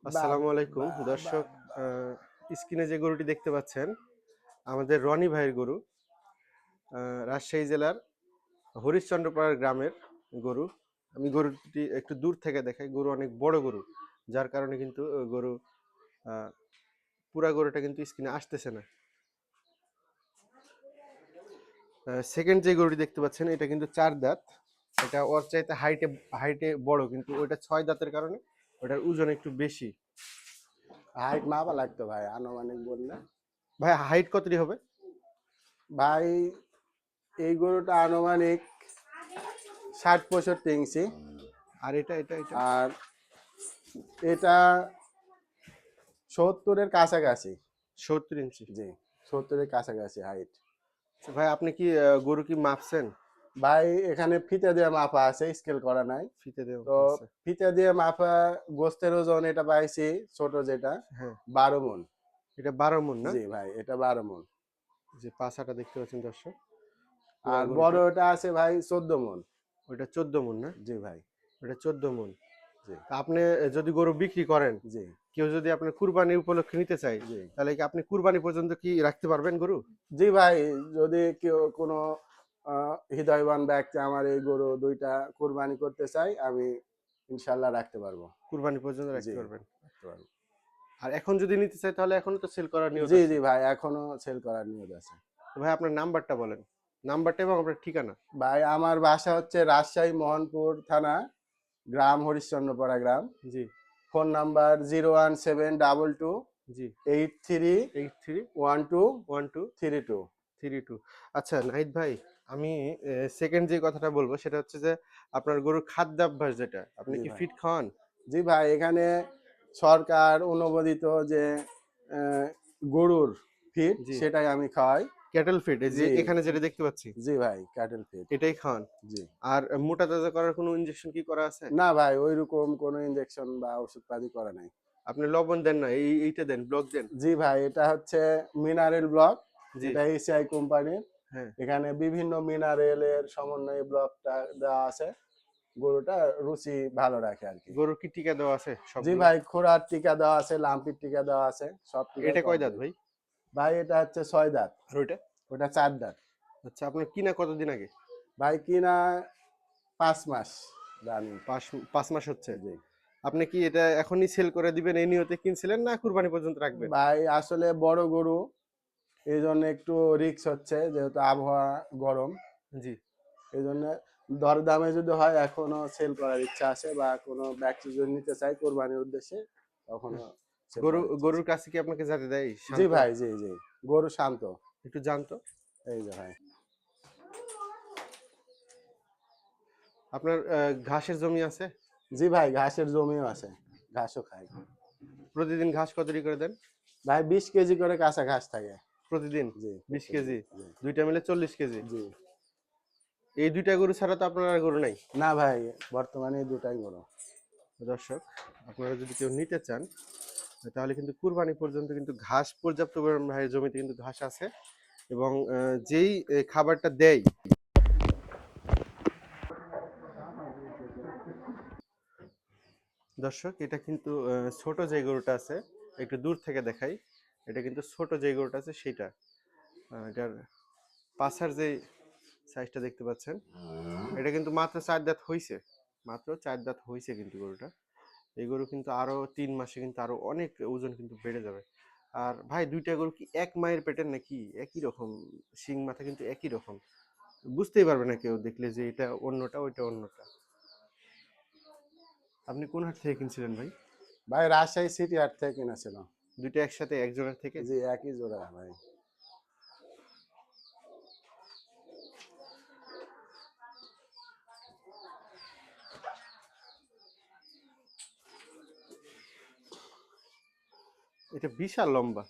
আসসালামু আলাইকুম দর্শক। স্ক্রিনে যে গরুটি দেখতে পাচ্ছেন আমাদের রনি ভাইয়ের গরু। রাজশাহী জেলার হরিশ্চন্দ্রপাড়ার গ্রামের গরু। আমি গরুটি একটু দূর থেকে দেখাই। গরু অনেক বড় গরু, যার কারণে কিন্তু গরু পুরা গরুটা কিন্তু স্ক্রিনে আসতেছে না। সেকেন্ড যে গরুটি দেখতে পাচ্ছেন এটা কিন্তু 4 দাঁত। এটা ওর চাইতে হাইটে হাইটে বড়, কিন্তু ওইটা 6 দাঁতের কারণে ওটার ওজন একটু বেশি। হাইট মাপা লাগতো ভাই, আনুমানিক বললে। ভাই হাইট কতটি হবে? ভাই এই গরুটা আনুমানিক 60-65 ইঞ্চি। আর এটা এটা এটা আর এটা 70-এর কাছাকাছি। 70 ইঞ্চি। জি, 70-এর কাছাকাছি হাইট। ভাই আপনি কি গরু কি মাপছেন? ভাই এখানে ফিতে দিয়ে মাপা আছে, স্কেল করা নাই। ফিতে দিয়ে তো আছে। ফিতে দিয়ে মাপা গোস্তের ওজন এটা পাইছি ছোট যেটা হ্যাঁ, 12 মণ। এটা 12 মণ না? জি ভাই, এটা 12 মণ। যে পাছাটা দেখতে পাচ্ছেন দর্শক, পুরা আর বড় গরুটা। এটা আছে ভাই 14 মণ। ওইটা 14 মণ না? জি ভাই। ওটা 14 মণ। জি তা আপনি যদি গরু বিক্রি করেন, জি কেউ যদি আপনার কুরবানি উপলক্ষে নিতে চায়, জি তাহলে কি আপনি কুরবানি পর্যন্ত কি রাখতে পারবেন গরু? জি ভাই, যদি কেউ কোনো হৃদয়বান ব্যক্তি আমার এই গরু দুইটা কুরবানি করতে চাই, আমি ইনশাল্লাহ রাখতে পারবো। কুরবানি পর্যন্ত জি, রাখতে পারবেন। রাখতে পারবো। আর এখন যদি নিতে চায় তাহলে এখনো তো সেল করার নিয়ত জি আছে। জি ভাই, এখনো সেল করার নিয়ত আছে। তো ভাই আপনার নাম্বারটা বলেন, নাম্বারটা এবং আপনার ঠিকানা। ভাই আমার বাসা হচ্ছে রাজশাহী মোহনপুর থানা, গ্রাম হরিশ্চন্দ্রপাড়া গ্রাম। জি ফোন নাম্বার 01722 জি 831232। 831232। আচ্ছা নাহিদ ভাই, আমি সেকেন্ড যে কথাটা বলবো সেটা হচ্ছে যে আপনার গরুর খাদ্যাভ্যাস যেটা, আপনি জি কি ভাই। ফিট খাওয়ান? জি ভাই, এখানে সরকার অনুমোদিত যে আহ, গরুর ফিড জি, সেটাই আমি খাওয়াই। ক্যাটেল ফিড, এই যে জি এখানে যেটা দেখতে পাচ্ছি জি ভাই, ক্যাটেল ফিড। এটাই খাওয়ান। জি। আর মোটা তাজা করার কোনো ইনজেকশন কি করা আছে? না ভাই, ওইরকম কোনো ইনজেকশন বা ওষুধপাতি করা নাই। আপনি লবণ দেন না, এইটা দেন, ব্লক দেন। জি ভাই, এটা হচ্ছে মিনারেল ব্লক। জি। এটা এসিআই কোম্পানির। হ্যাঁ। এখানে বিভিন্ন মিনারেলের সমন্বয়ে ব্লকটা দেওয়া আছে। গরুটা রুচি ভালো রাখে আর কি। গরুর কি টিকা দেওয়া আছে জি সবগুলো? ভাই, খোরার টিকা দেওয়া আছে, লাম্পির টিকা দেওয়া আছে, সব টিকাই এটা কয় দাঁত কমপ্লিট। ভাই? ভাই এটা হচ্ছে 6 দাঁত। আর ওইটা? ওটা 4 দাঁত। আচ্ছা, আপনার কিনা কতদিন আগে? ভাই কিনা 5 মাস রানিং। 5 মাস হচ্ছে। জি আপনি কি এটা এখনই সেল করে দিবেন এই নিয়তে কিনছিলেন, না কুরবানি পর্যন্ত রাখবেন? ভাই, আসলে বড় গরু, এই জন্য একটু রিস্ক হচ্ছে, যেহেতু আবহাওয়া গরম। জি। এই জন্য দরদামে যদি হয় এখনো সেল করার ইচ্ছা আছে, বা কোনো ব্যক্তি যদি নিতে চায় কোরবানির উদ্দেশ্যে, তখনও সেল করার ইচ্ছা আছে। গরুর কাছে কি আপনাকে যাতে দেয় জি শান্ত? ভাই, জি জি, গরু শান্ত। একটু জানতো। এই যে ভাই। আপনার ঘাসের জমি আছে? জি ভাই, ঘাসের জমিও আছে, ঘাসও খাই। প্রতিদিন ঘাস কতটি করে দেন? ভাই 20 কেজি করে কাঁচা ঘাস থাকে। প্রতিদিন জি 20 প্রত্যেকদিন। কেজি? জি দুইটা মিলে 40 কেজি। জি। এই দুইটা গরু ছাড়া তো আপনার আর গরু নাই। না ভাই, বর্তমানে এই দুটাই গরু। দর্শক, আপনারা যদি কেউ নিতে চান তাহলে কিন্তু কুরবানি পর্যন্ত কিন্তু ঘাস পর্যাপ্ত পরিমাণ ভাই জমিতে কিন্তু ঘাস আছে। এবং যেই খাবারটা দেয়, দর্শক এটা কিন্তু ছোট যে গরুটা আছে, একটু দূর থেকে দেখাই। এটা কিন্তু ছোট যে গরুটা আছে সেটা, এটার পাছার যে সাইজটা দেখতে পাচ্ছেন, এটা কিন্তু মাত্র 4 দাঁত হইছে। মাত্র 4 দাঁত হইছে কিন্তু গরুটা। এই গরু কিন্তু আরো 3 মাসে কিন্তু আরো অনেক ওজন কিন্তু বেড়ে যাবে। আর ভাই দুইটা গরু কি এক মায়ের পেটের নাকি? একই রকম শিং মাথা কিন্তু একই রকম, বুঝতেই পারবে না কেউ দেখলে যে এটা অন্যটা ওইটা অন্যটা। আপনি কোন হাট থেকে কিনছিলেন ভাই? ভাই রাজশাহী সিটি হাট থেকে কিনা ছিল। দুইটা একসাথে একজনের থেকে? জি, একই জোড়া ভাই। এটা বিশাল লম্বা।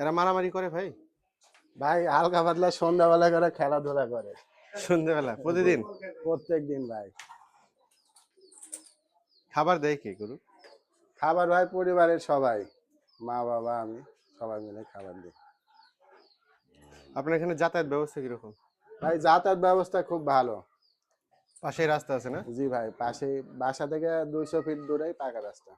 এরা মারামারি করে ভাই? ভাই হালকা পাতলা সন্ধ্যাবেলা করে খেলাধুলা করে। সন্ধ্যেবেলা জি, প্রতিদিন? প্রত্যেক দিন ভাই। খাবার দেয় কে গরু? খাবার ভাই পরিবারের সবাই, মা বাবা আমি সবাই মিলে খাবার দিই। আপনার এখানে যাতায়াত ব্যবস্থা কিরকম? ভাই যাতায়াত ব্যবস্থা খুব ভালো। পাশেই রাস্তা আছে না? জি ভাই, পাশে বাসা থেকে 200 ফিট দূরেই পাকা রাস্তা।